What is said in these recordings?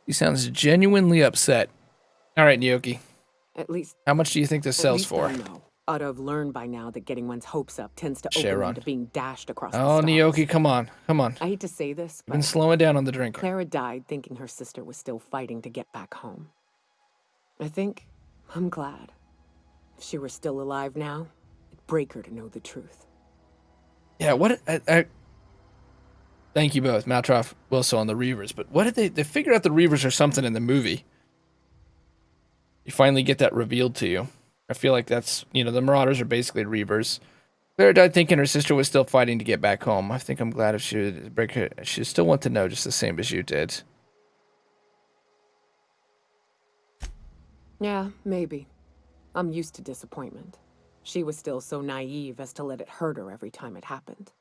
He sounds genuinely upset. All right, Nyoki. At least, How much do you think this sells for? I know. Ought to have learned by now that getting one's hopes up tends to open them Sharon. to being dashed across the Oh, stars. Nyoki, come on. Come on. I hate to say this, You've been but slowing down on the drinking. Clara died thinking her sister was still fighting to get back home. I think I'm glad. If she were still alive now, it'd break her to know the truth. Yeah, what? Thank you both, Maltroff, Wilson, on the Reavers. But what did they figured out the Reavers are something in the movie? You finally get that revealed to you. I feel like that's, the Marauders are basically Reavers. Clara died thinking her sister was still fighting to get back home. I think I'm glad if she would break her. She still want to know just the same as you did. Yeah, maybe. I'm used to disappointment. She was still so naive as to let it hurt her every time it happened.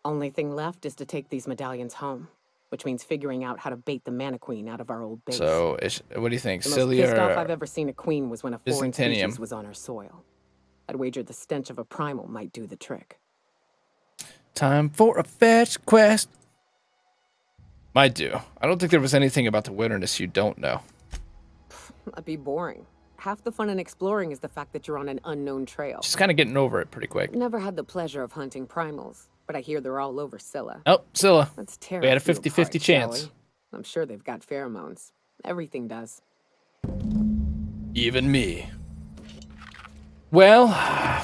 Only thing left is to take these medallions home, which means figuring out how to bait the Mantiqueen out of our old base. So, what do you think, the Cilia most pissed off or I've ever seen a queen was when a foreign Byzantinium? species was on her soil. I'd wager the stench of a primal might do the trick. Time for a fetch quest. Might do. I don't think there was anything about the wilderness you don't know. That'd be boring. Half the fun in exploring is the fact that you're on an unknown trail. Just kind of getting over it pretty quick. Never had the pleasure of hunting primals, but I hear they're all over Scylla. Oh, Scylla. Let's tear We had a few 50-50 apart, chance. shall we? I'm sure they've got pheromones. Everything does. Even me. Well,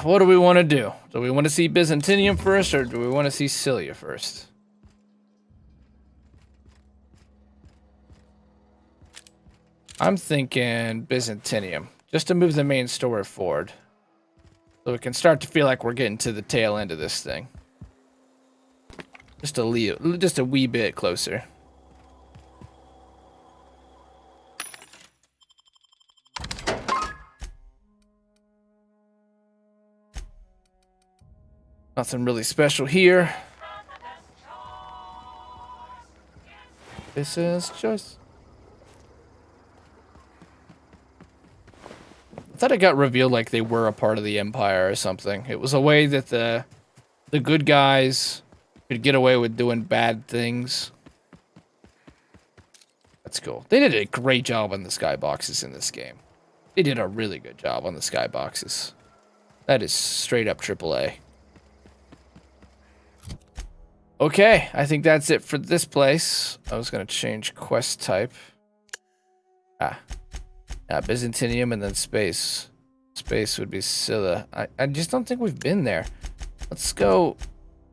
what do we want to do? Do we want to see Byzantinium first, or do we want to see Cilia first? I'm thinking Byzantinium, just to move the main story forward. So we can start to feel like we're getting to the tail end of this thing. Just a wee bit closer. Nothing really special here. This is just... I thought it got revealed like they were a part of the Empire or something. It was a way that the good guys could get away with doing bad things. That's cool. They did a great job on the skyboxes in this game. They did a really good job on the skyboxes. That is straight up AAA. Okay, I think that's it for this place. I was going to change quest type. Byzantinium and then space. Space would be Scylla. I just don't think we've been there. Let's go.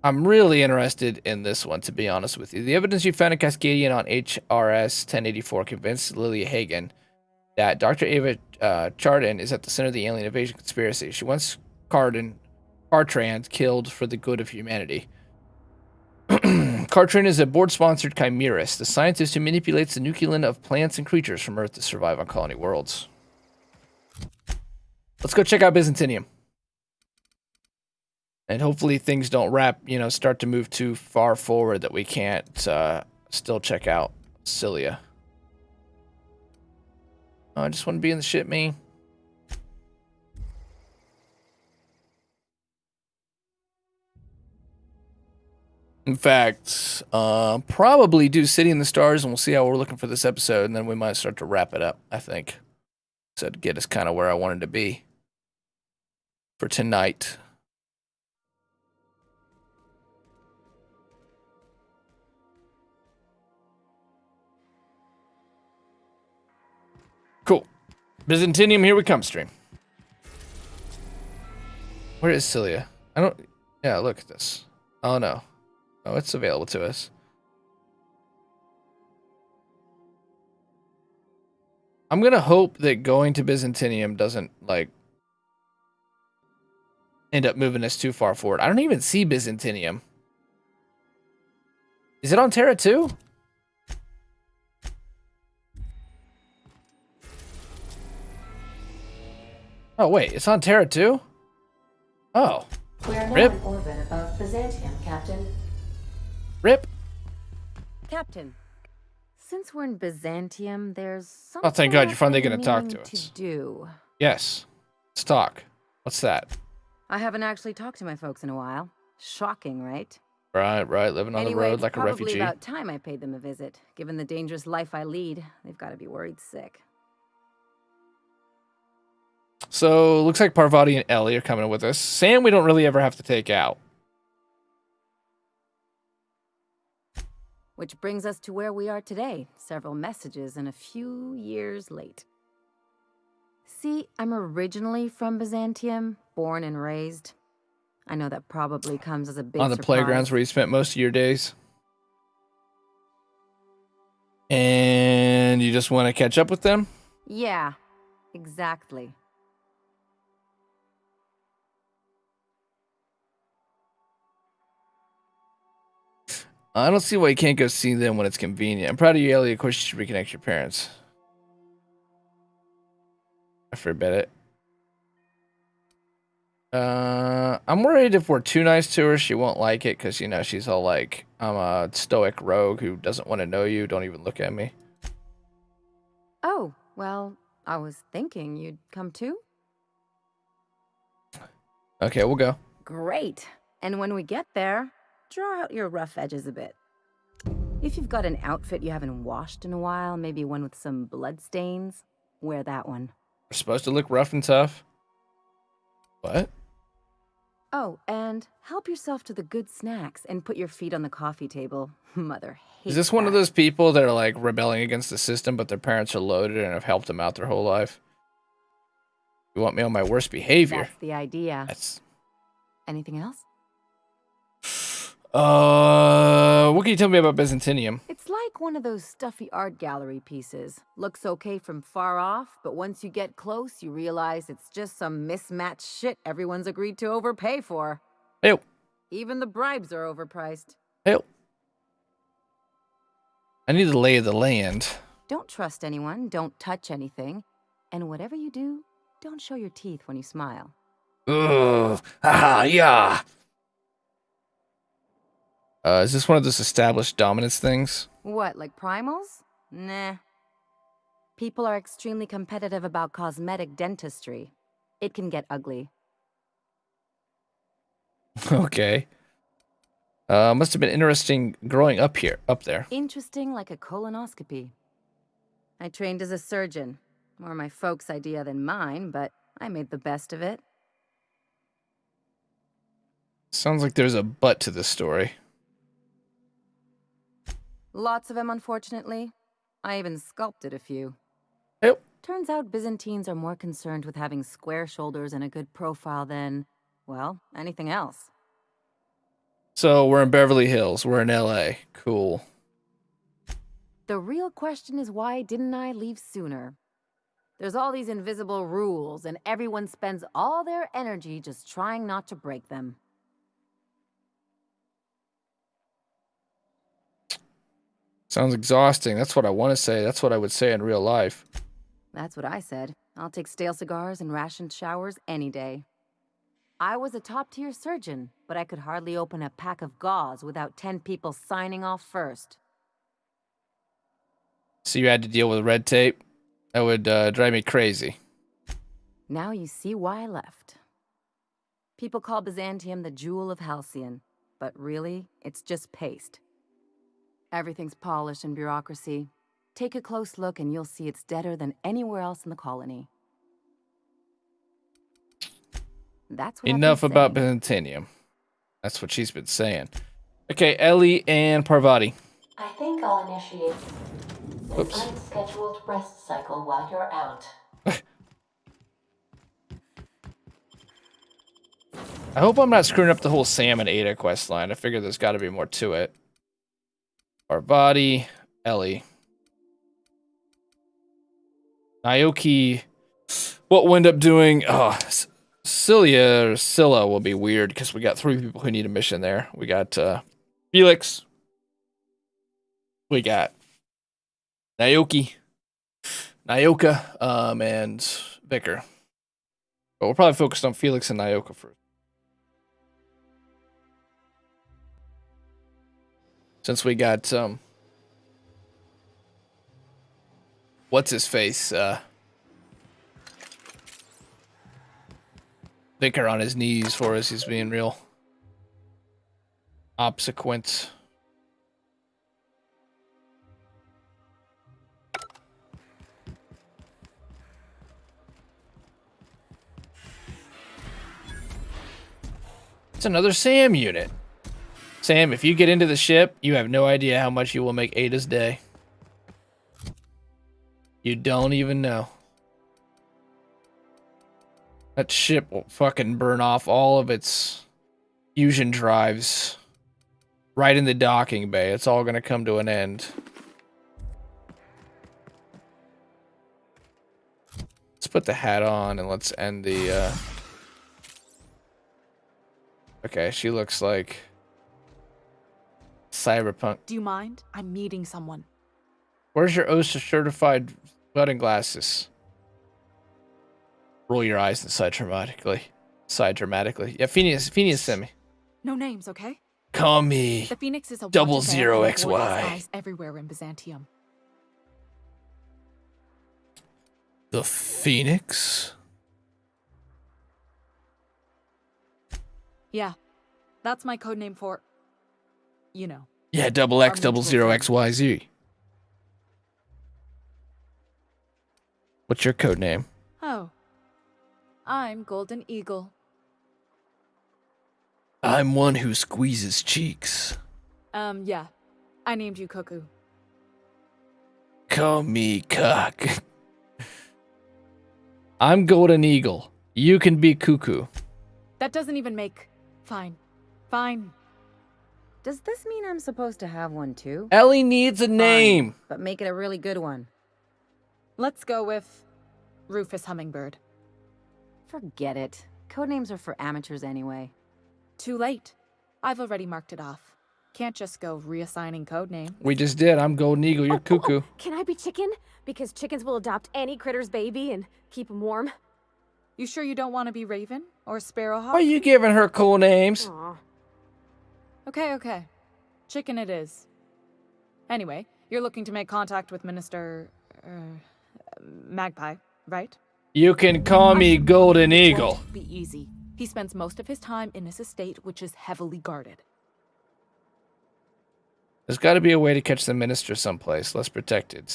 I'm really interested in this one, to be honest with you. The evidence you found in Cascadian on HRS 1084 convinced Lilia Hagen that Dr. Ava Chardin is at the center of the alien invasion conspiracy. She wants Cartran killed for the good of humanity. Cartran is a board-sponsored chimerist, the scientist who manipulates the nucleolin of plants and creatures from Earth to survive on colony worlds. Let's go check out Byzantinium. And hopefully things don't start to move too far forward that we can't still check out Cilia. Oh, I just want to be in the ship, me. In fact, probably do City in the Stars, and we'll see how we're looking for this episode, and then we might start to wrap it up, I think. So to get us kind of where I wanted to be for tonight. Cool. Byzantinium, here we come, stream. Where is Cilia? Yeah, look at this. Oh, no. Oh, it's available to us. I'm gonna hope that going to Byzantinium doesn't, end up moving us too far forward. I don't even see Byzantinium. Is it on Terra too? Oh, wait, it's on Terra too? Oh. We are now Rip. in orbit above Byzantium, Captain. Rip. Captain, since we're in Byzantium, there's something. Oh, thank God, you're I've finally been gonna talk meaning to us. Do. Yes. Let's talk. What's that? I haven't actually talked to my folks in a while. Shocking, right? Right, living on the Anyway, road it's like a probably refugee. about time I paid them a visit. Given the dangerous life I lead, they've got to be worried sick. So looks like Parvati and Ellie are coming with us. Sam, we don't really ever have to take out. Which brings us to where we are today, several messages and a few years late. See, I'm originally from Byzantium, born and raised. I know that probably comes as a big On the surprise. playgrounds where you spent most of your days. And you just want to catch up with them? Yeah, exactly. I don't see why you can't go see them when it's convenient. I'm proud of you, Ellie. Of course, you should reconnect your parents. I forbid it. I'm worried if we're too nice to her, she won't like it because, you know, she's all like, I'm a stoic rogue who doesn't want to know you. Don't even look at me. Oh, well, I was thinking you'd come too? Okay, we'll go. Great. And when we get there, draw out your rough edges a bit. If you've got an outfit you haven't washed in a while, maybe one with some blood stains, wear that one. We're supposed to look rough and tough. What? Oh, and help yourself to the good snacks and put your feet on the coffee table. Mother hates Is this one of that. those people that are like rebelling against the system, but their parents are loaded and have helped them out their whole life? You want me on my worst behavior? That's the idea. That's... Anything else? What can you tell me about Byzantium? It's like one of those stuffy art gallery pieces. Looks okay from far off, but once you get close, you realize it's just some mismatched shit everyone's agreed to overpay for. Hey, Even the bribes are overpriced. hey. I need to lay of the land. Don't trust anyone, don't touch anything, and whatever you do, don't show your teeth when you smile. Ugh. Ah, yeah. Is this one of those established dominance things? What, like primals? Nah. People are extremely competitive about cosmetic dentistry. It can get ugly. Okay. Must have been interesting growing up there. Interesting like a colonoscopy. I trained as a surgeon. More my folks' idea than mine, but I made the best of it. Sounds like there's a but to this story. Lots of them, unfortunately. I even sculpted a few. Yep. Turns out Byzantines are more concerned with having square shoulders and a good profile than, well, anything else. So we're in Beverly Hills. We're in LA. Cool. The real question is, why didn't I leave sooner? There's all these invisible rules, and everyone spends all their energy just trying not to break them. Sounds exhausting. That's what I want to say. That's what I would say in real life. That's what I said. I'll take stale cigars and rationed showers any day. I was a top-tier surgeon, but I could hardly open a pack of gauze without 10 people signing off first. So you had to deal with red tape? That would drive me crazy. Now you see why I left. People call Byzantium the jewel of Halcyon, but really, it's just paste. Everything's polished and bureaucracy. Take a close look and you'll see it's deader than anywhere else in the colony. That's what Enough I've been about saying. Byzantium. That's what she's been saying. Okay, Ellie and Parvati. I think I'll initiate an Oops. unscheduled rest cycle while you're out. I hope I'm not screwing up the whole Sam and Ada quest line. I figure there's got to be more to it. Parvati, Ellie. Naoki, what we'll end up doing... Oh, Cilia or Scylla will be weird because we got 3 people who need a mission there. We got Felix. We got Naoki, Nyoka, and Vicar. But we're probably focused on Felix and Nyoka first. Since we got what's his face? Vicar on his knees for us. He's being real obsequent. It's another Sam unit. Sam, if you get into the ship, you have no idea how much you will make Ada's day. You don't even know. That ship will fucking burn off all of its fusion drives right in the docking bay. It's all gonna come to an end. Let's put the hat on and let's end the, Okay, she looks like cyberpunk. Do you mind? I'm meeting someone. Where's your OSHA certified welding glasses? Roll your eyes and sigh dramatically. Yeah, Phineas sent me. No names, okay? Call me The Phoenix is a 00XY. eyes everywhere in Byzantium. the Phoenix. Yeah, that's my code name for, you know. Yeah, XX00XYZ. What's your code name? Oh, I'm Golden Eagle. I'm one who squeezes cheeks. Yeah, I named you Cuckoo. Call me cock. I'm Golden Eagle. You can be Cuckoo. That doesn't even make... Fine. Fine. Does this mean I'm supposed to have one too? Ellie needs a name. Fine, but make it a really good one. Let's go with Rufus Hummingbird. Forget it. Codenames are for amateurs anyway. Too late. I've already marked it off. Can't just go reassigning codename. We just did. I'm Golden Eagle. You're Cuckoo. Can I be chicken? Because chickens will adopt any critter's baby and keep him warm. You sure you don't want to be Raven or Sparrowhawk? Why are you giving her cool names? Aw. Okay. Chicken it is. Anyway, you're looking to make contact with Minister... Magpie, right? You can call me Golden Eagle. Won't be easy. He spends most of his time in his estate, which is heavily guarded. There's got to be a way to catch the minister someplace, less protected.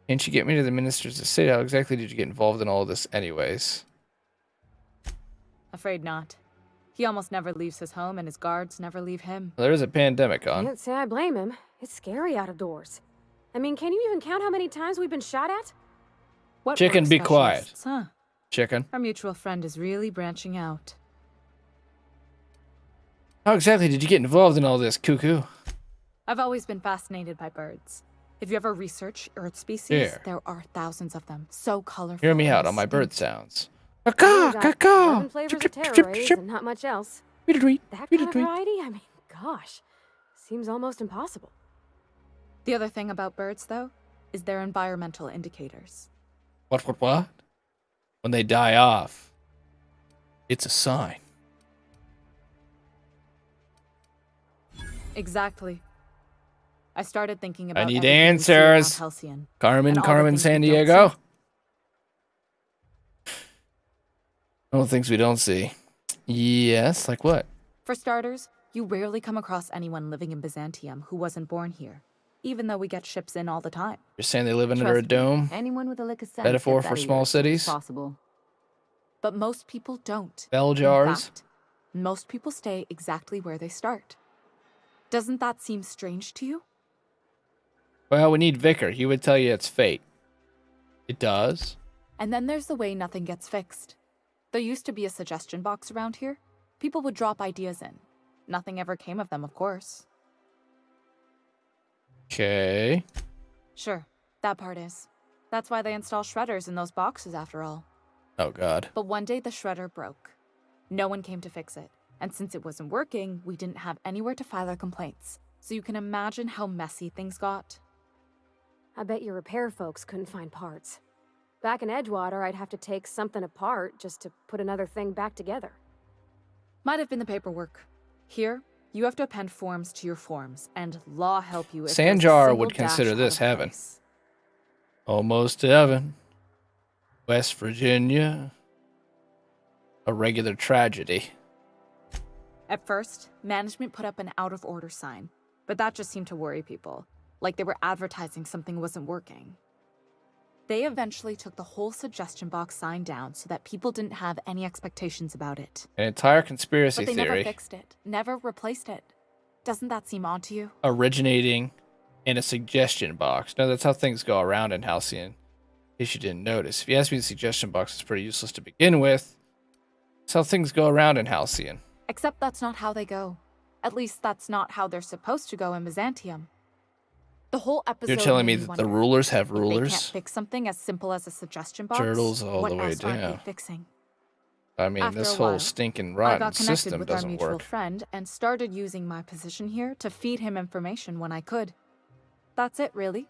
Can't you get me to the minister's estate? How exactly did you get involved in all of this anyways? Afraid not. He almost never leaves his home, and his guards never leave him. There is a pandemic on. Can't say I blame him. It's scary out of doors. I mean, can you even count how many times we've been shot at? What Chicken, work be quiet. specialists, Huh? Chicken. Our mutual friend is really branching out. How exactly did you get involved in all this, Cuckoo? I've always been fascinated by birds. If you ever research Earth species, Here. there are thousands of them, so colorful. Hear me and out on my bird distinct. sounds. We've Caw, got caw, 11 flavors of terror rays and not much else. That kind of variety? I mean, gosh. Seems almost impossible. The other thing about birds, though, is their environmental indicators. What? When they die off, it's a sign. Exactly. I started thinking about need everything we see around answers. Halcyon, Carmen, and all the Carmen, things San we don't Diego. see. All the things we don't see. Yes, like what? For starters, you rarely come across anyone living in Byzantium who wasn't born here, even though we get ships in all the time. You're saying they live under a Trust me, dome? Anyone with a lick of sense Metaphor gets for out of small here as soon as cities? Possible. But most people don't. Bell In jars? fact, most people stay exactly where they start. Doesn't that seem strange to you? Well, we need Vicar. He would tell you it's fate. It does? And then there's the way nothing gets fixed. There used to be a suggestion box around here. People would drop ideas in. Nothing ever came of them, of course. Okay. Sure, that part is. That's why they install shredders in those boxes, after all. Oh, God. But one day the shredder broke. No one came to fix it. And since it wasn't working, we didn't have anywhere to file our complaints. So you can imagine how messy things got. I bet your repair folks couldn't find parts. Back in Edgewater, I'd have to take something apart just to put another thing back together. Might have been the paperwork. Here, you have to append forms to your forms, and law help you if there's a Sanjar single would dash consider out this of heaven. place. Almost to heaven. West Virginia. A regular tragedy. At first, management put up an out of order sign, but that just seemed to worry people, like they were advertising something wasn't working. They eventually took the whole suggestion box sign down so that people didn't have any expectations about it. An entire conspiracy But they never theory fixed it, never replaced it. Doesn't that seem odd to you? originating in a suggestion box. No, that's how things go around in Halcyon. In case you didn't notice. If you ask me, the suggestion box is pretty useless to begin with. That's how things go around in Halcyon. Except that's not how they go. At least that's not how they're supposed to go in Byzantium. The whole episode. You're telling me made that me the wonder, rulers have if they rulers? can't fix something as simple as a suggestion box. Turtles all what the way else aren't down. they fixing? I mean, After this a whole while, stinking I rotten got connected system with our doesn't mutual work. friend and started using my position here to feed him information when I could. That's it, really.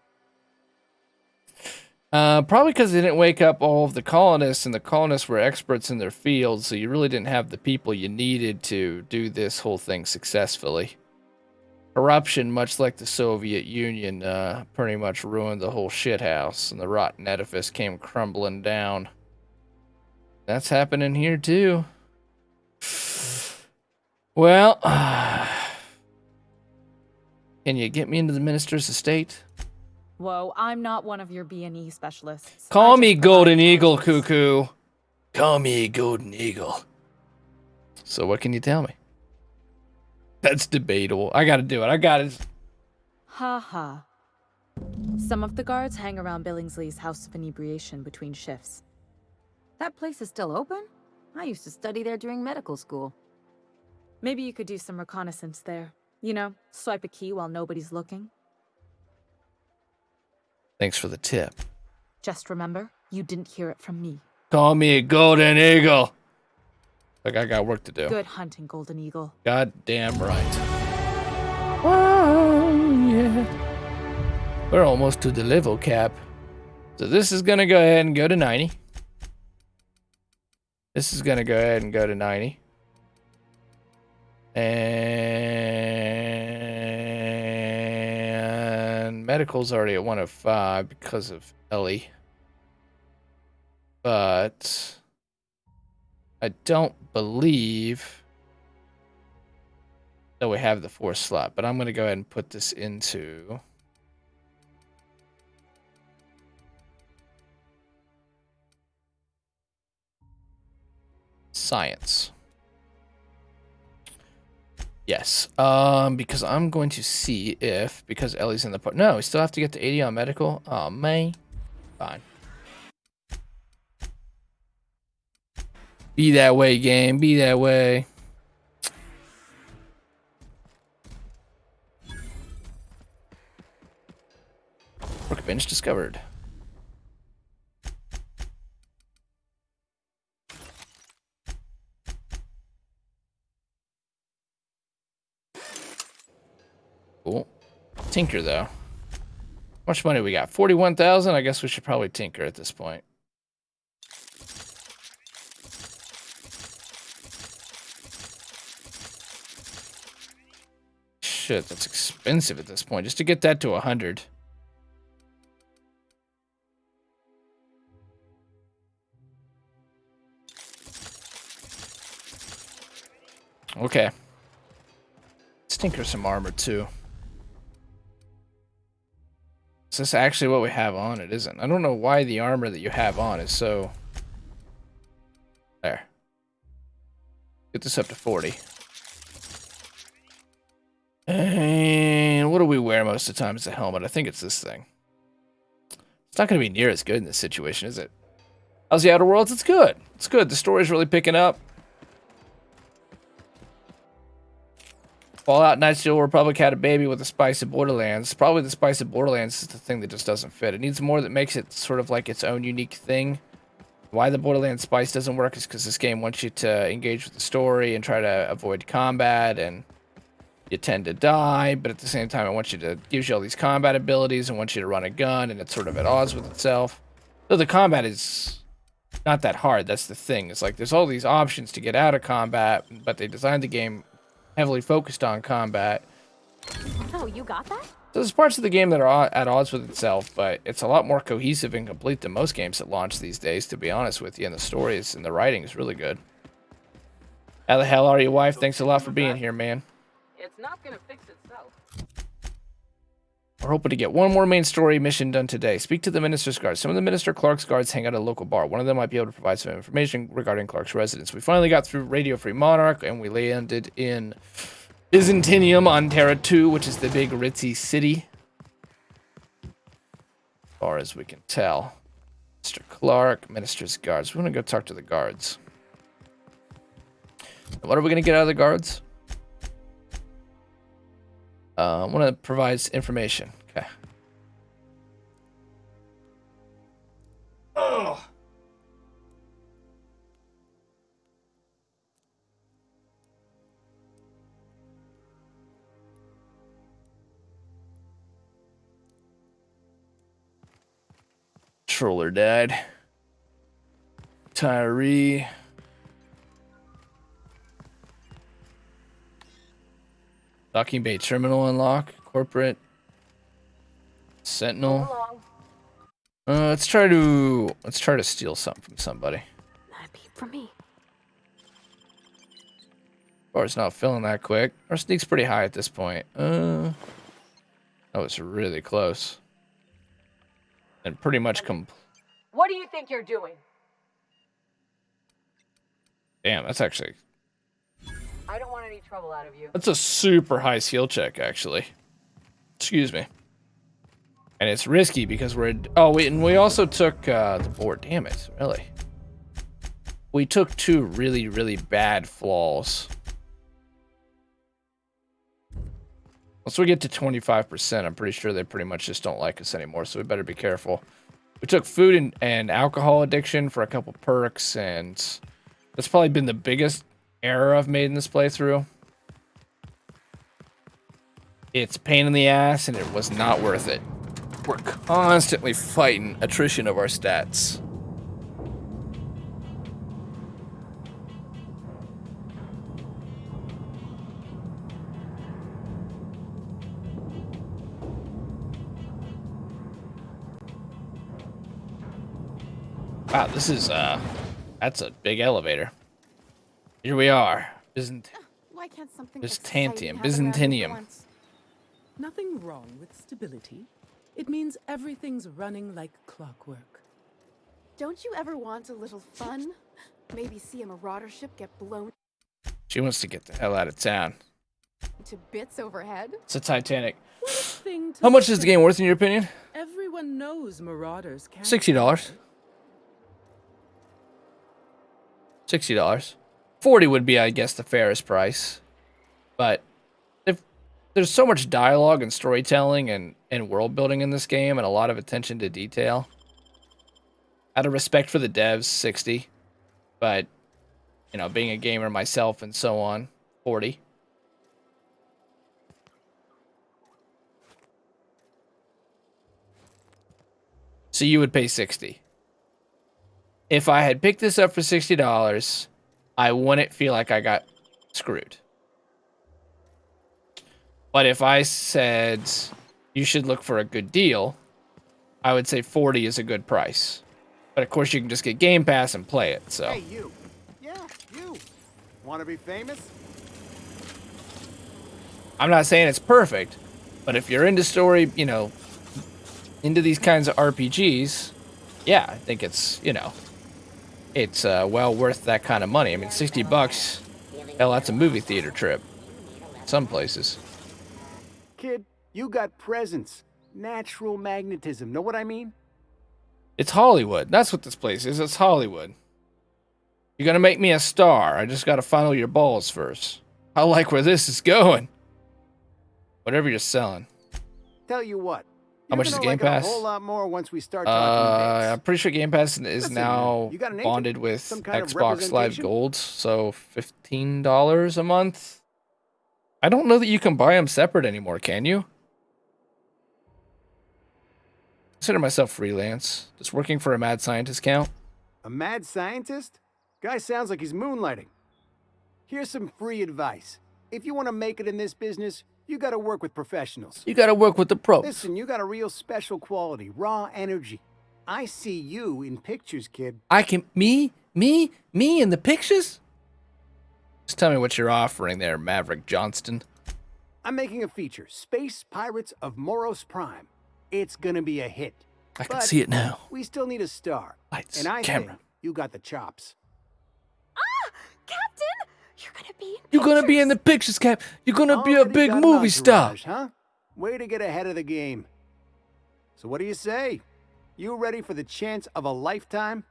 Probably because they didn't wake up all of the colonists, and the colonists were experts in their field, so you really didn't have the people you needed to do this whole thing successfully. Corruption, much like the Soviet Union, pretty much ruined the whole shithouse, and the rotten edifice came crumbling down. That's happening here, too. Well, can you get me into the minister's estate? Whoa, I'm not one of your B&E specialists. Call I me just provide Golden Eagle, intelligence. Cuckoo. Call me Golden Eagle. So what can you tell me? That's debatable. I gotta do it. I gotta... Ha ha. Some of the guards hang around Billingsley's House of Inebriation between shifts. That place is still open? I used to study there during medical school. Maybe you could do some reconnaissance there. You know, swipe a key while nobody's looking. Thanks for the tip. Just remember, you didn't hear it from me. Call me Golden Eagle. Look, I got work to do. Good hunting, Golden Eagle. God damn right. Oh, yeah. We're almost to the level cap. So this is gonna go ahead and go to 90. This is gonna go ahead and go to 90. And medical's already at 105 because of Ellie. But I don't believe that we have the 4th slot, but I'm going to go ahead and put this into science. Yes, because I'm going to see if, because Ellie's in the part. No, we still have to get to 80 on medical. Oh, man. Fine. Be that way, game. Be that way. Workbench discovered. Cool. Tinker, though. How much money we got? 41,000? I guess we should probably tinker at this point. Shit, that's expensive at this point. Just to get that to 100. Okay. Let's tinker some armor, too. Is this actually what we have on? It isn't. I don't know why the armor that you have on is so... There. Get this up to 40. And what do we wear most of the time as a helmet? I think it's this thing. It's not going to be near as good in this situation, is it? How's the Outer Worlds? It's good. It's good. The story's really picking up. Fallout Knights of the Old Republic had a baby with the spice of Borderlands. Probably the spice of Borderlands is the thing that just doesn't fit. It needs more that makes it sort of like its own unique thing. Why the Borderlands spice doesn't work is because this game wants you to engage with the story and try to avoid combat, and you tend to die, but at the same time it gives you all these combat abilities and wants you to run a gun, and it's sort of at odds with itself. So the combat is not that hard, that's the thing. It's like there's all these options to get out of combat, but they designed the game heavily focused on combat. Oh, you got that? So there's parts of the game that are at odds with itself, but it's a lot more cohesive and complete than most games that launch these days, to be honest with you, and the stories and the writing is really good. How the hell are you, wife? Thanks a lot for being here, man. It's not gonna fix itself. We're hoping to get one more main story mission done today. Speak to the minister's guards. Some of the Minister Clark's guards hang out at a local bar. One of them might be able to provide some information regarding Clark's residence. We finally got through Radio Free Monarch, and we landed in Byzantium on Terra 2, which is the big ritzy city. As far as we can tell. Mr. Clark, Minister's guards. We're going to go talk to the guards. And what are we going to get out of the guards? I want to provide information. Okay. Oh. Controller died. Tyree. Docking Bay Terminal unlock. Corporate. Sentinel. Let's try to steal something from somebody. That'd be for me. Or it's not filling that quick. Our sneak's pretty high at this point. Oh, it's really close. And pretty much What do you think you're doing? Damn, that's actually... I don't want any trouble out of you. That's a super high skill check, actually. Excuse me. And it's risky because we're... Oh, wait, and we also took the board. Damn it, really. We took 2 really, really bad flaws. Once we get to 25%, I'm pretty sure they pretty much just don't like us anymore, so we better be careful. We took food and alcohol addiction for a couple perks, and that's probably been the biggest error I've made in this playthrough. It's a pain in the ass, and it was not worth it. We're constantly fighting attrition of our stats. Wow, this is, that's a big elevator. Here we are. Why can't something Byzantium. Byzantium. Nothing wrong with stability. It means everything's running like clockwork. Don't you ever want a little fun? Maybe see a marauder ship get blown She wants to get the hell out of town. to bits overhead? It's a Titanic. What a thing to How much is the say. game worth in your opinion? Everyone knows marauders can't. $60. $60. 40 would be, I guess, the fairest price. But if there's so much dialogue and storytelling and world building in this game and a lot of attention to detail. Out of respect for the devs, 60. But, you know, being a gamer myself and so on, 40. So you would pay 60. If I had picked this up for $60, I wouldn't feel like I got screwed. But if I said you should look for a good deal, I would say 40 is a good price. But of course you can just get Game Pass and play it, so. Hey, you. Yeah, you. Want to be famous? I'm not saying it's perfect, but if you're into story, you know, into these kinds of RPGs, yeah, I think it's, you know, it's well worth that kind of money. I mean, $60, hell, that's a movie theater trip. Some places. Kid, you got presence. Natural magnetism. Know what I mean? It's Hollywood. That's what this place is. It's Hollywood. You're gonna make me a star. I just gotta funnel your balls first. I like where this is going. Whatever you're selling. Tell you what. How much is Game Pass? A whole lot more once we start talking I'm pretty sure Game Pass is Listen, now you got an agent? bonded with Some kind of Xbox Live representation? Gold, so $15 a month. I don't know that you can buy them separate anymore, can you? Consider myself freelance. Just working for a mad scientist count. A mad scientist? Guy sounds like he's moonlighting. Here's some free advice. If you want to make it in this business, you gotta work with professionals. You gotta work with the pros. Listen, you got a real special quality, raw energy. I see you in pictures, kid. I can... Me in the pictures? Just tell me what you're offering there, Maverick Johnston. I'm making a feature, Space Pirates of Moros Prime. It's gonna be a hit. I can But see it now. we still need a star. Lights, And I camera. think you got the chops. Captain! You're gonna be in You're gonna be in the pictures, Cap. You're gonna be a Already big got an movie star. entourage, huh? Way to get ahead of the game. So what do you say? You ready for the chance of a lifetime?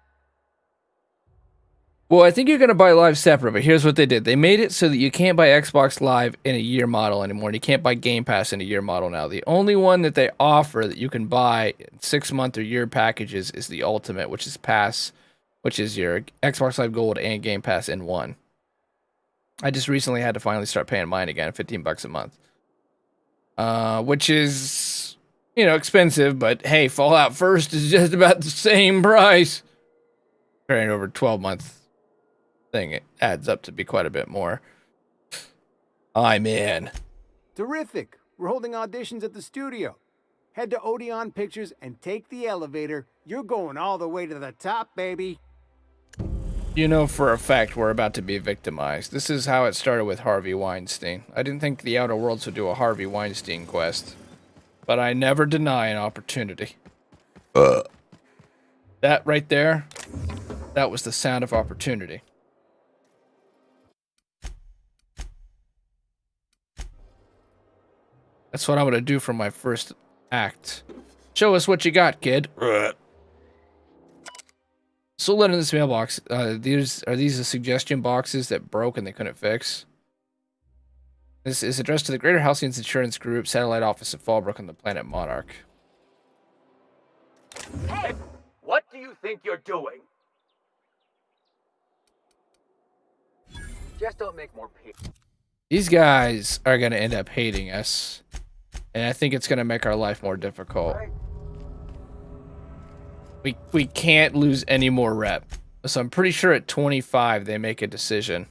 Well, I think you're gonna buy Live separate, but here's what they did. They made it so that you can't buy Xbox Live in a year model anymore, and you can't buy Game Pass in a year model now. The only one that they offer that you can buy in 6-month or year packages is the Ultimate, which is your Xbox Live Gold and Game Pass in one. I just recently had to finally start paying mine again, $15 a month. Which is, expensive, but hey, Fallout First is just about the same price. Carrying over 12-month thing, it adds up to be quite a bit more. I'm in. Terrific. We're holding auditions at the studio. Head to Odeon Pictures and take the elevator. You're going all the way to the top, baby. You know for a fact we're about to be victimized. This is how it started with Harvey Weinstein. I didn't think the Outer Worlds would do a Harvey Weinstein quest, but I never deny an opportunity. That right there, that was the sound of opportunity. That's what I'm gonna do for my first act. Show us what you got, kid. So let in this mailbox. Are these the suggestion boxes that broke and they couldn't fix? This is addressed to the Greater Halcyon's Insurance Group, Satellite Office at Fallbrook on the planet Monarch. Hey, what do you think you're doing? Just don't make more people. These guys are gonna end up hating us, and I think it's gonna make our life more difficult. We can't lose any more rep. So I'm pretty sure at 25 they make a decision.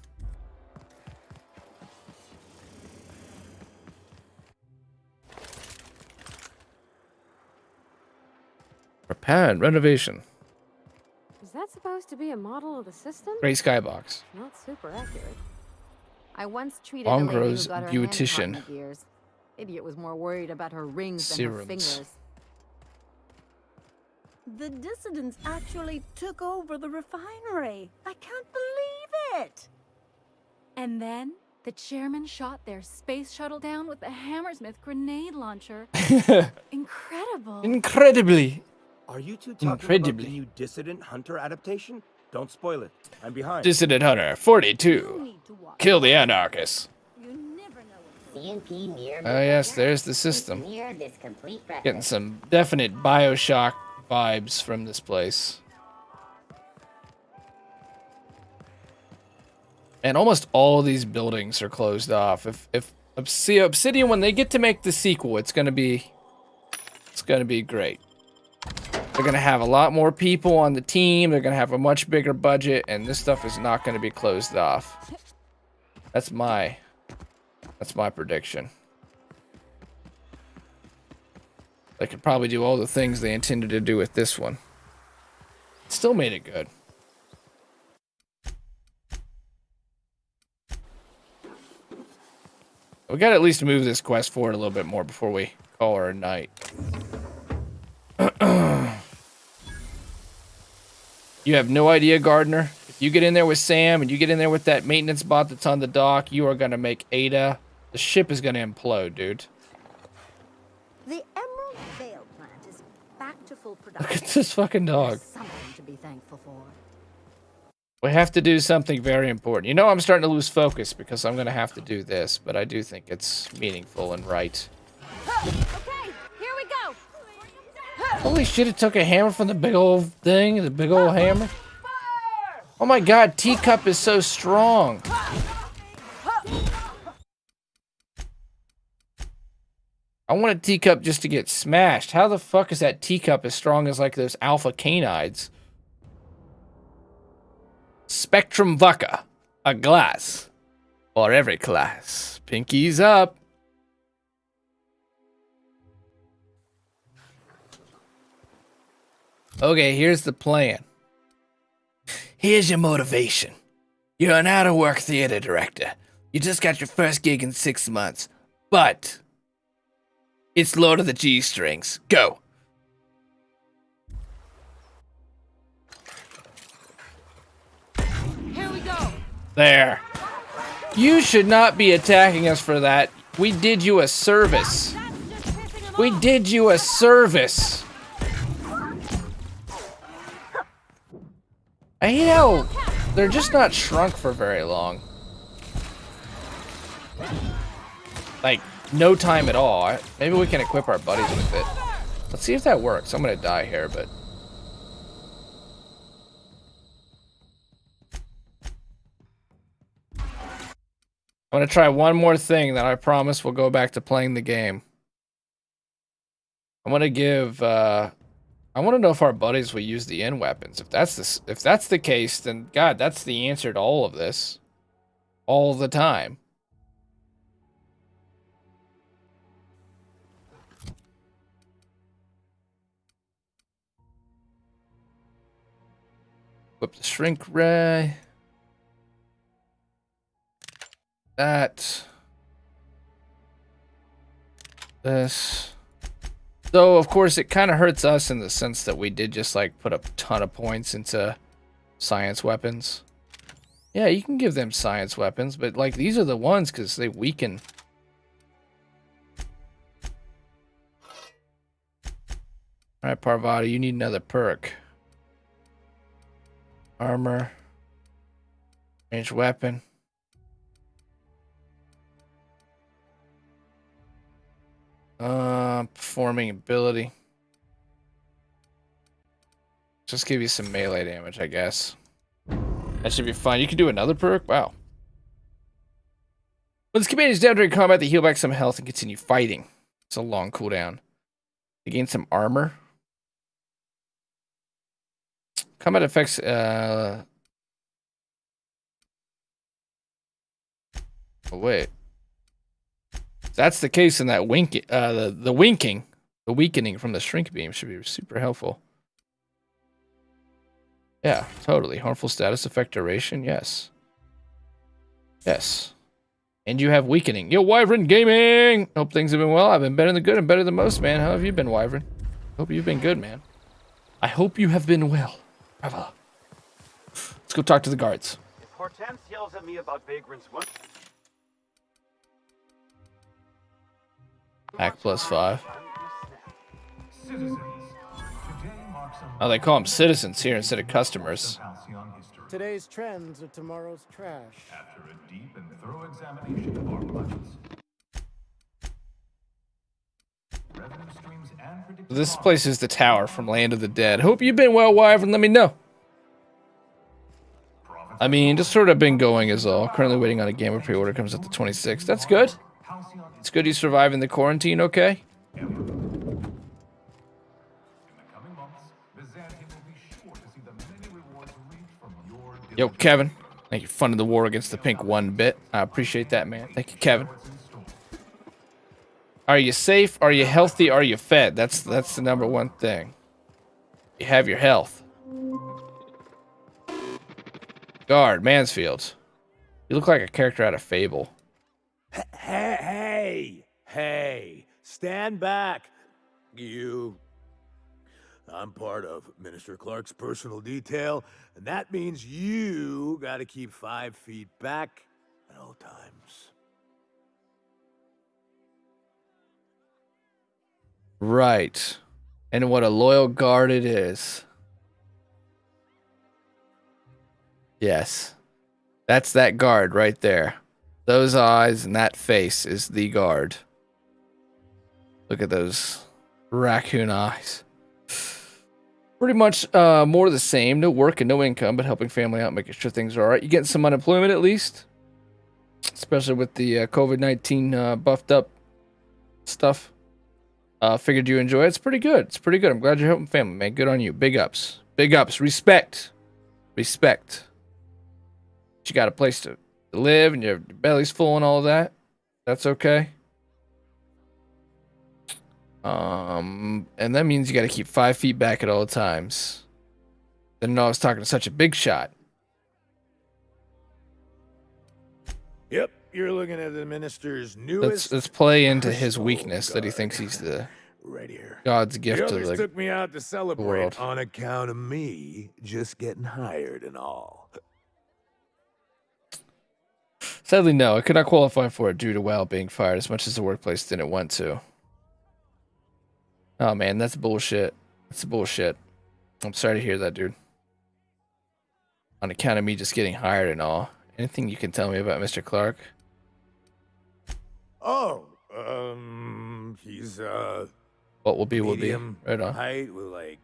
Repair and renovation. Is that supposed to be a model of the system? Great skybox. Not super accurate. I once treated a lady who Ongro's got her hand caught in beautician. the gears. Idiot was more worried about her rings than her Serums. fingers. The dissidents actually took over the refinery. I can't believe it. And then the chairman shot their space shuttle down with a Hammersmith grenade launcher. Incredible. Incredibly. Are you two talking about Incredibly. the new Dissident Hunter adaptation? Don't spoil it. I'm behind. Dissident Hunter 42. Kill the anarchists. CNP near. Oh yes, there's the system. Near this complete record. Getting some definite BioShock vibes from this place. And almost all these buildings are closed off. If Obsidian, when they get to make the sequel, it's gonna be great. They're gonna have a lot more people on the team. They're gonna have a much bigger budget, and this stuff is not gonna be closed off. That's my prediction. They could probably do all the things they intended to do with this one. Still made it good. We gotta at least move this quest forward a little bit more before we call her a night. You have no idea, Gardner. If you get in there with Sam and you get in there with that maintenance bot that's on the dock, you are gonna make Ada. The ship is gonna implode, dude. The Emerald Vale plant is back to full production. Look at this fucking dog. Something to be thankful for. We have to do something very important. You know, I'm starting to lose focus because I'm gonna have to do this, but I do think it's meaningful and right. Okay, here we go. Holy shit, it took a hammer from the big old thing, the big old hammer. Oh my god, Teacup is so strong. I want a Teacup just to get smashed. How the fuck is that Teacup as strong as like those alpha canides? Spectrum Vodka, a glass for every class. Pinkies up. Okay, here's the plan. Here's your motivation. You're an out-of-work theater director. You just got your first gig in 6 months. But it's Lord of the G-Strings. Go. Here we go. There. You should not be attacking us for that. We did you a service. We did you a service. I hate how they're just not shrunk for very long. Like, no time at all. Maybe we can equip our buddies with it. Let's see if that works. I'm gonna die here, but... I'm gonna try one more thing, then I promise we'll go back to playing the game. I want to give, I want to know if our buddies will use the end weapons. If that's the case, then God, that's the answer to all of this. All the time. Equip the shrink ray. That. This. Though, of course, it kind of hurts us in the sense that we did just, like, put a ton of points into science weapons. Yeah, you can give them science weapons, but, like, these are the ones because they weaken. Alright, Parvati, you need another perk. Armor. Ranged weapon. Performing ability. Just give you some melee damage, I guess. That should be fine. You can do another perk? Wow. When this command is down during combat, they heal back some health and continue fighting. It's a long cooldown. They gain some armor. Combat effects, oh, wait. If that's the case, then that the weakening from the shrink beam should be super helpful. Yeah, totally. Harmful status effect duration, yes. Yes. And you have weakening. Yo, Wyvern Gaming! Hope things have been well. I've been better than good and better than most, man. How have you been, Wyvern? Hope you've been good, man. I hope you have been well. Bravo. Let's go talk to the guards. If Hortense yells at me about vagrants, what? Hack +5. Oh, they call them citizens here instead of customers. Today's trends are tomorrow's trash. After a deep and thorough examination of our budgets, revenue streams and predicted This place is the tower from Land of the Dead. Hope you've been well, Wyvern. Let me know. I mean, just sort of been going is all. Currently waiting on a game of pre-order. Comes at the 26th. That's good. It's good you surviving the quarantine, okay? Yo, Kevin. Thank you for funding the war against the pink 1 bit. I appreciate that, man. Thank you, Kevin. Are you safe? Are you healthy? Are you fed? That's the #1 thing. You have your health. Guard, Mansfield. You look like a character out of Fable. Hey, stand back. You. I'm part of Minister Clark's personal detail, and that means you gotta keep 5 feet back at all times. Right. And what a loyal guard it is. Yes. That's that guard right there. Those eyes and that face is the guard. Look at those raccoon eyes. Pretty much more of the same. No work and no income, but helping family out, making sure things are alright. You getting some unemployment at least? Especially with the COVID-19 buffed up stuff. Figured you enjoy it. It's pretty good. It's pretty good. I'm glad you're helping family, man. Good on you. Big ups. Big ups. Respect. Respect. You got a place to live and your belly's full and all of that. That's okay. And that means you got to keep 5 feet back at all times. Didn't know I was talking to such a big shot. Yep, you're looking at the minister's newest. Let's play into his personal weakness that he guard. thinks he's the Right here. God's gift the to others the took me out to celebrate world. on account of me just getting hired and all. Sadly, no. I could not qualify for it due to Well being fired as much as the workplace didn't want to. Oh, man, that's bullshit. That's bullshit. I'm sorry to hear that, dude. On account of me just getting hired and all. Anything you can tell me about Mr. Clark? Oh, he's What will be, will be. medium Right on. height with like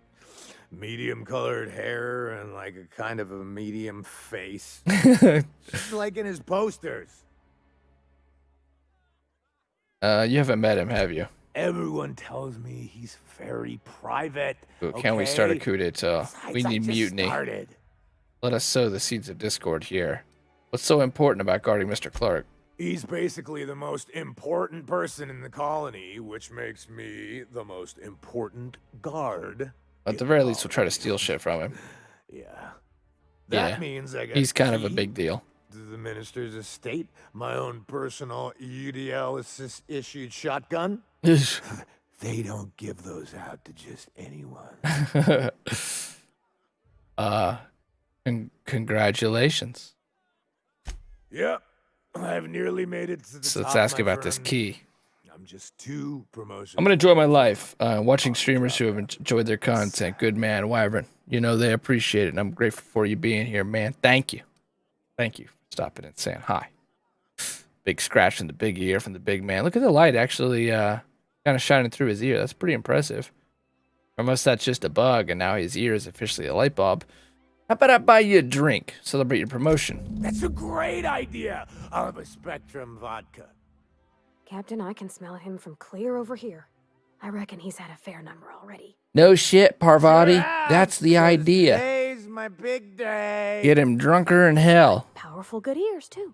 medium colored hair and like a kind of a medium face. Just like in his posters. You haven't met him, have you? Everyone tells me he's very private. Ooh, can we start a okay? coup d'etat? We Besides, I need just mutiny. started. Let us sow the seeds of discord here. What's so important about guarding Mr. Clark? He's basically the most important person in the colony, which makes me the most important guard. At the very least, we'll try to steal shit from him. Yeah. That Yeah. means I got He's kind of a key big deal. to the minister's estate, my own personal UDL issued shotgun. They don't give those out to just anyone. Congratulations. Yep. I've nearly made it to the So top, let's ask my about this friend. key. I'm just 2 promotions. I'm gonna enjoy my life, watching streamers who have enjoyed their content. Good man, Wyvern. You know they appreciate it, and I'm grateful for you being here, man. Thank you. Thank you for stopping and saying hi. Big scratch in the big ear from the big man. Look at the light actually kind of shining through his ear. That's pretty impressive. Or unless that's just a bug, and now his ear is officially a light bulb. How about I buy you a drink? Celebrate your promotion. That's a great idea. I'll have a Spectrum vodka. Captain, I can smell him from clear over here. I reckon he's had a fair number already. No shit, Parvati. That's the idea. Today's my big day. Get him drunker than hell. Powerful good ears, too.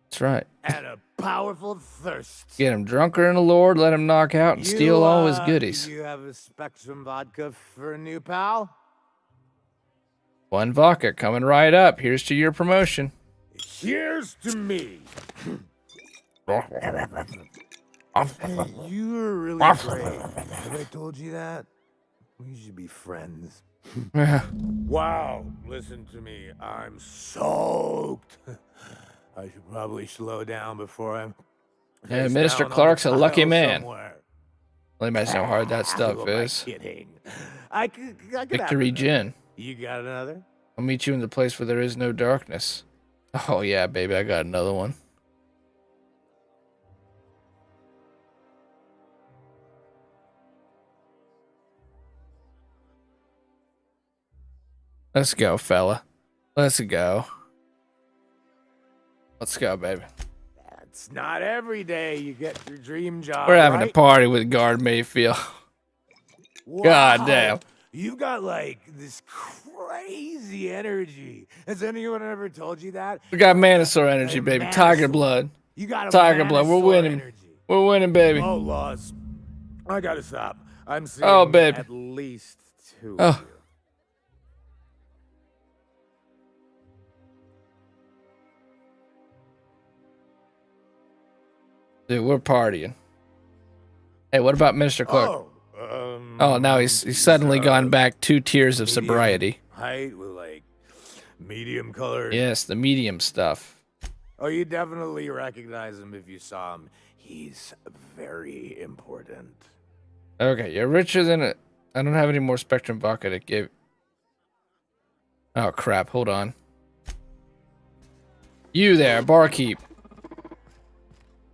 That's right. And a powerful thirst. Get him drunker than the Lord, let him knock out and steal all his goodies. You have a Spectrum vodka for a new pal? One vodka coming right up. Here's to your promotion. Here's to me. You're really great. Have I told you that? We should be friends. Wow, listen to me. I'm soaked. I should probably slow down before I'm. Yeah, face Minister down on Clark's the a lucky tile man. somewhere. Well, imagine how hard that Who stuff am I is. kidding? I could have Victory another. Gin. You got another? I'll meet you in the place where there is no darkness. Oh yeah, baby, I got another one. Let's go, fella. Let's go. Let's go, baby. It's not every day you get your dream job. We're having right? a party with Guard Mayfield. God Wow. damn. You got like this crazy energy. Has anyone ever told you that? We got Manosaur energy, baby. Tiger Manosaur. blood. You got a Tiger blood. We're Manosaur winning. energy. We're winning, baby. Oh, Laws. I gotta stop. I'm seeing Oh, baby. at least 2 Oh. of you. Dude, we're partying. Hey, what about Minister Clark? Oh, now he's suddenly gone back 2 tiers of medium sobriety. Height with like medium colored. Yes, the medium stuff. Oh, you definitely recognize him if you saw him. He's very important. Okay, you're richer than it. I don't have any more Spectrum vodka to give. Oh, crap. Hold on. You there, barkeep.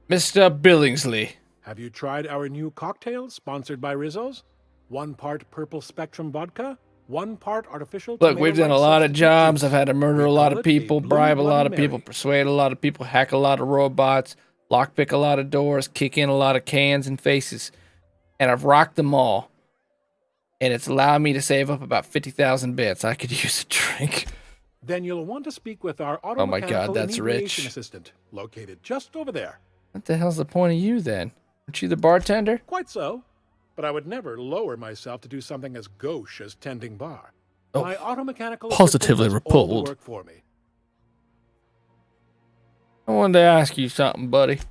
Mr. Billingsley. Have you tried our new cocktail sponsored by Rizzo's? 1 part purple Spectrum vodka, 1 part artificial. Look, we've done a lot of jobs. I've had to murder a lot call of it a people, Blue bribe a lot Bloody of people, Mary. persuade a lot of people, hack a lot of robots, lockpick a lot of doors, kick in a lot of cans and faces. And I've rocked them all. And it's allowed me to save up about 50,000 bits. I could use a drink. Then you'll want to speak with our auto Oh my God, mechanical that's inebriation rich. assistant, located just over there. What the hell's the point of you then? Aren't you the bartender? Quite so, but I would never lower myself to do something as gauche as tending bar. Oh, My auto mechanical positively assistant does all the repelled. work for me. I wanted to ask you something, buddy.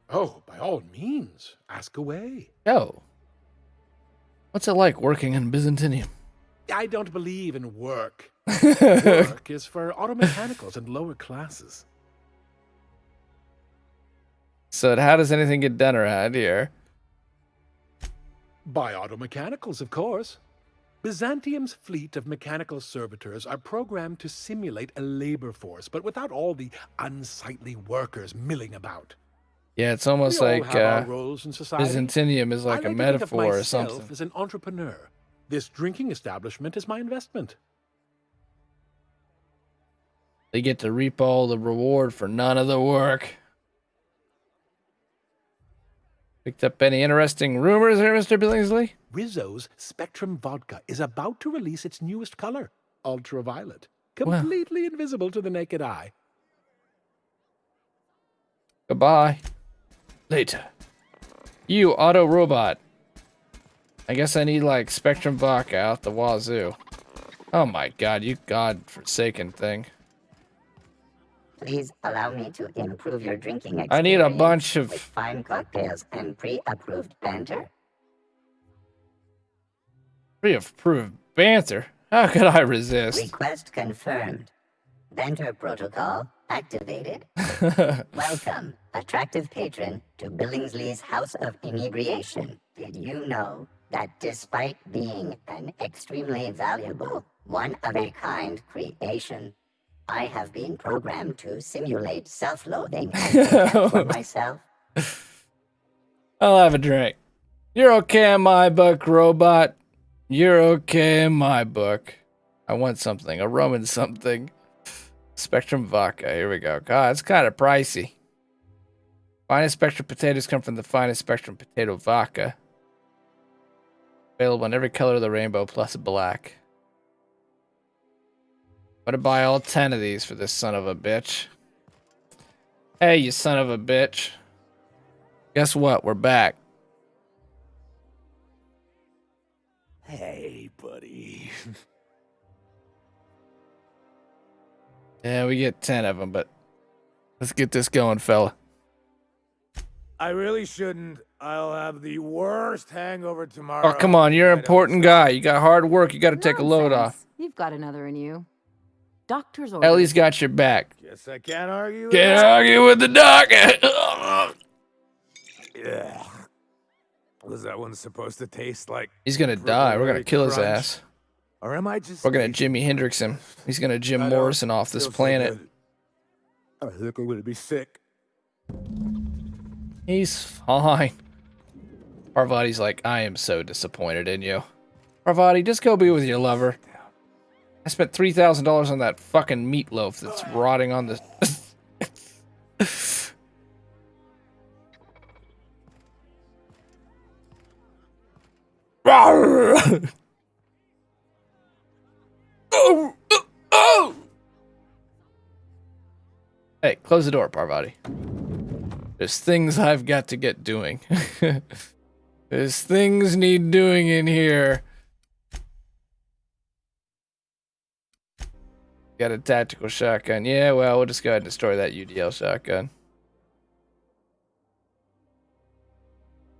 Oh, by all means, ask away. Yo, what's it like working in Byzantinium? I don't believe in work. Work is for automechanicals and lower classes. So how does anything get done around here? By automechanicals, of course. Byzantium's fleet of mechanical servitors are programmed to simulate a labor force, but without all the unsightly workers milling about. Yeah, it's almost We all like have our roles in society. Byzantinium is like I a like to think metaphor of or myself something. as an entrepreneur. This drinking establishment is my investment. They get to reap all the reward for none of the work. Picked up any interesting rumors here, Mr. Billingsley? Rizzo's Spectrum Vodka is about to release its newest color, ultraviolet, completely invisible to the naked eye. Goodbye. Later. You, auto robot. I guess I need, like, Spectrum Vodka out the wazoo. Oh my god, you godforsaken thing. Please allow me to improve your drinking experience. I need a bunch of... with fine cocktails and pre-approved banter. Pre-approved banter? How could I resist? Request confirmed. Banter protocol activated. Welcome, attractive patron, to Billingsley's House of Inebriation. Did you know that despite being an extremely valuable, one-of-a-kind creation, I have been programmed to simulate self-loathing and contempt for myself? I'll have a drink. You're okay in my book, robot. You're okay in my book. I want something, a rum and something. Spectrum Vodka, here we go. God, it's kind of pricey. Finest Spectrum potatoes come from the finest Spectrum potato vodka. Available in every color of the rainbow plus black. I'm gonna buy all 10 of these for this son of a bitch. Hey, you son of a bitch. Guess what? We're back. Hey, buddy. Yeah, we get 10 of them, but let's get this going, fella. I really shouldn't. I'll have the worst hangover tomorrow. Oh, come on. You're an important guy. You got hard work. You got to take a load off. You've got another in you. Doctor's orders. Ellie's got your back. Guess I can't argue. Can't argue with the doctor. Yeah. Was that one supposed to taste like? He's going to die. We're going to kill his crunch? ass. Or am I just? We're going to Jimi Hendrix him. He's going to Jim Morrison off this planet. I think I'm going to be sick. He's fine. Parvati's like, I am so disappointed in you. Parvati, just go be with your lover. I spent $3,000 on that fucking meatloaf that's rotting on the... Hey, close the door, Parvati. There's things I've got to get doing. There's things need doing in here. Got a tactical shotgun. Yeah, well, we'll just go ahead and destroy that UDL shotgun.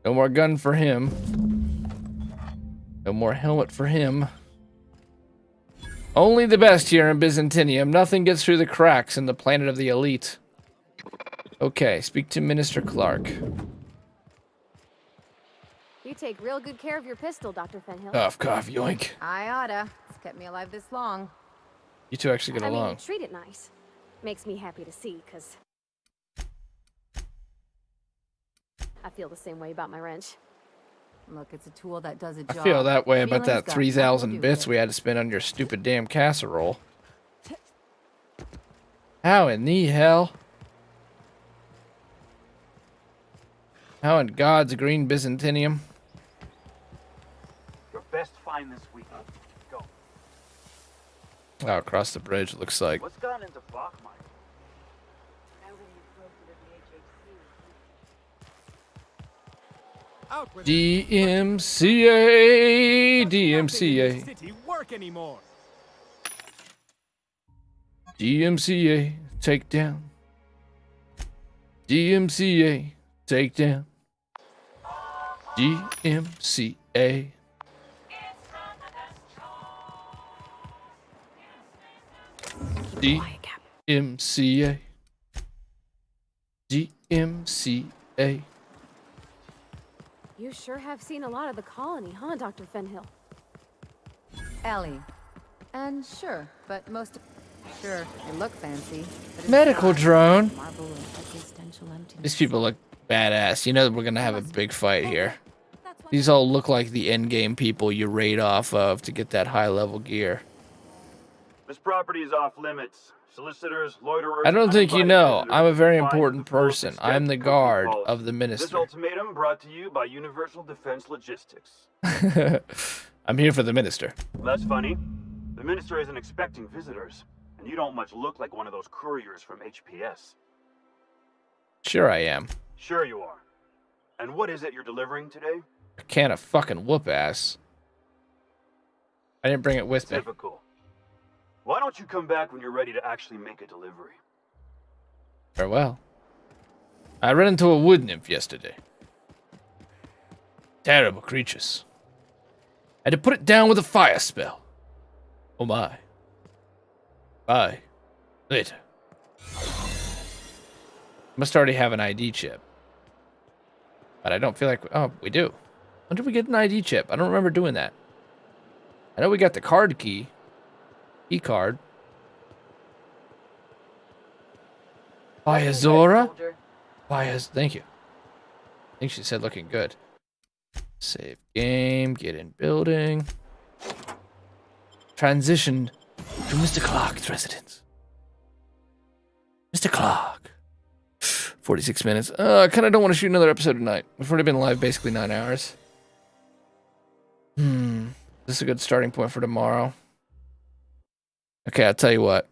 No more gun for him. No more helmet for him. Only the best here in Byzantinium. Nothing gets through the cracks in the planet of the elite. Okay, speak to Minister Clark. You take real good care of your pistol, Dr. Fenhill. Cough, cough, yoink. I oughta. It's kept me alive this long. You two actually get I along. mean, you treat it nice. Makes me happy to see, because I feel the same way about my wrench. Look, it's a tool that does a job. I feel that way about Feelings that got 3,000 nothing to do bits with we had to spend on your stupid damn casserole. How in the hell? How in God's green Byzantinium? Your best find this week. Go. Oh, across the bridge, looks like. What's gone into Bachmeier? DMCA, DMCA, City work anymore. DMCA, take down. DMCA. Takedown. DMCA. DMCA. DMCA. You sure have seen a lot of the colony, huh, Dr. Fenhill? Ellie. And sure, but most... Sure, they look fancy. But it's Medical not. drone. Marble of existential emptiness. These people look badass. You know we're gonna have a big fight here. These all look like the endgame people you raid off of to get that high level gear. This property is off limits. Solicitors, loiterers... I don't think you uninvited know. visitors I'm a very confined to important the full person. extent I'm the of guard policy. of the This minister. ultimatum brought to you by Universal Defense Logistics. I'm here for the minister. That's funny. The minister isn't expecting visitors, and you don't much look like one of those couriers from HPS. Sure I am. Sure you are. And what is it you're delivering today? A can of fucking whoop ass. I didn't bring it with me. Typical. Why don't you come back when you're ready to actually make a delivery? Farewell. I ran into a wood nymph yesterday. Terrible creatures. I had to put it down with a fire spell. Oh my. Bye. Later. Must already have an ID chip. But I don't feel like... Oh, we do. When did we get an ID chip? I don't remember doing that. I know we got the card key. Key card. Via Zora? Via... Thank you. I think she said looking good. Save game. Get in building. Transition to Mr. Clark's residence. Mr. Clark. 46 minutes. I kind of don't want to shoot another episode tonight. We've already been live basically 9 hours. This is a good starting point for tomorrow. Okay, I'll tell you what.